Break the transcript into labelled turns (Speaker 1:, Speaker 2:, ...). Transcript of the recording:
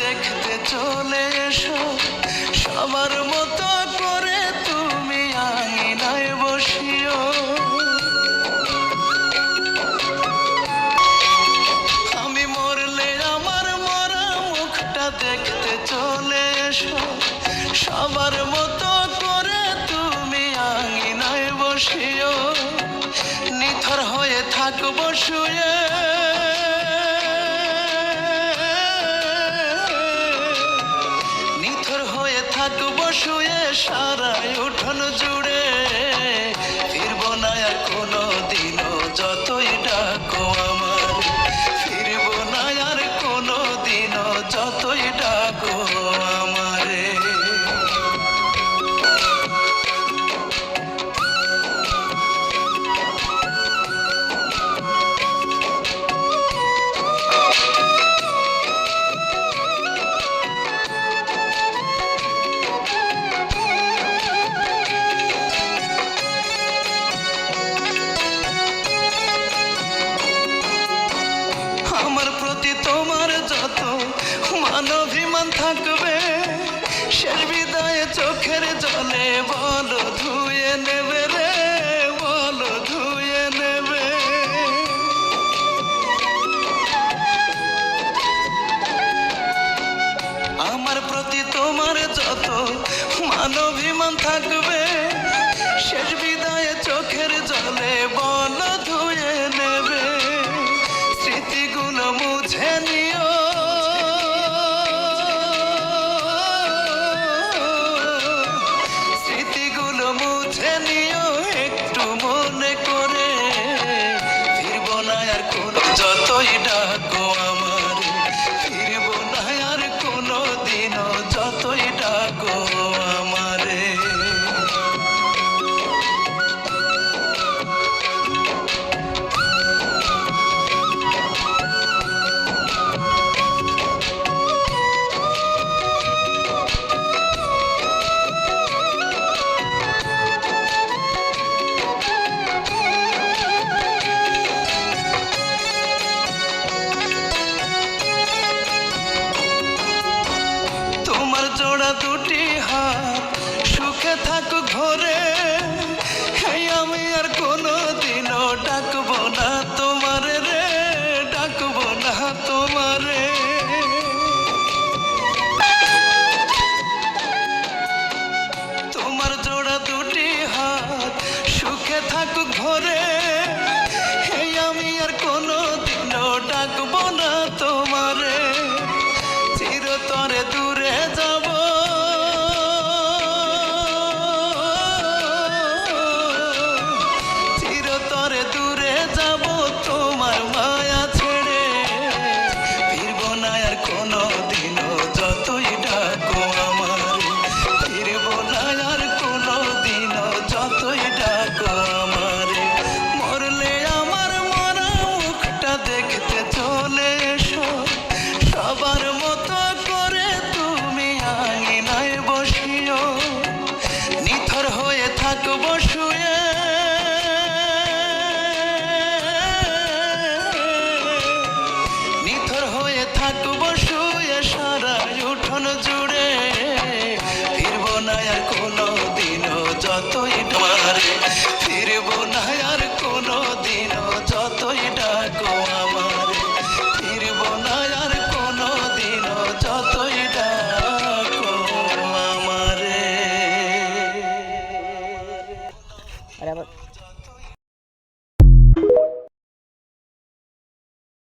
Speaker 1: দেখতে চলে এসো সবার মতো করে তুমি আঙিনায় বসিও। আমি মরলে আমার মরা মুখটা দেখতে চলে এসো সবার মতো করে তুমি আঙিনায় বসিও। নিথর হয়ে থাকবো শুয়ে থাকবো শুয়ে সারাই উঠোন জুড়ে। ফিরবো না আর কোনো দিনও যতই ডাকো আমার, ফিরবো না আর কোনো দিনও যতই ডাকো আমারে। তোমার যত মানবিমান থাকবে শেষ বিদায়ে চোখের জলে বলো ধুয়ে নেবে রে, বলো ধুয়ে নেবে। আমার প্রতি তোমার যত মানবিমান থাকবে শেষ বিদায়ে চোখের জলে বলো ধুয়ে নেবে। স্মৃতিগুলো মুছে নিও, স্মৃতিগুলো মুছে নিও একটু মনে করে। ফিরবো না আর কোনো যতই ডাকো আমার, ফিরবো না আর কোনো দিনও যতই ডাকো আমারে। জোড়া দুটি হাত সুখে থাকুক ঘরে, আমি আর কোনো দিনও ডাকবো না তোমারে রে, ডাকবো না তোমারে। তোমার জোড়া দুটি হাত সুখে থাকুক ঘরে, আমি আর কোনো দিনও ডাকবো না তোমারে। চিরতরে দূরে যাব, চিরতরে দূরে যাব তোমার মায়া ছেড়ে। ফিরবো না আর কোনো দিনও যতই ডাকো আমার, ফিরবো না আর কোনো দিনও যতই ডাকো আমার। মরলে আমার মরা মুখটা দেখতে চলে এসো সবার মতো করে তুমি আঙিনায় বসিও। নিথর হয়ে থাকবো শুয়ে, নিথর হয়ে থাকবো শুয়ে সারাই উঠোন জুড়ে।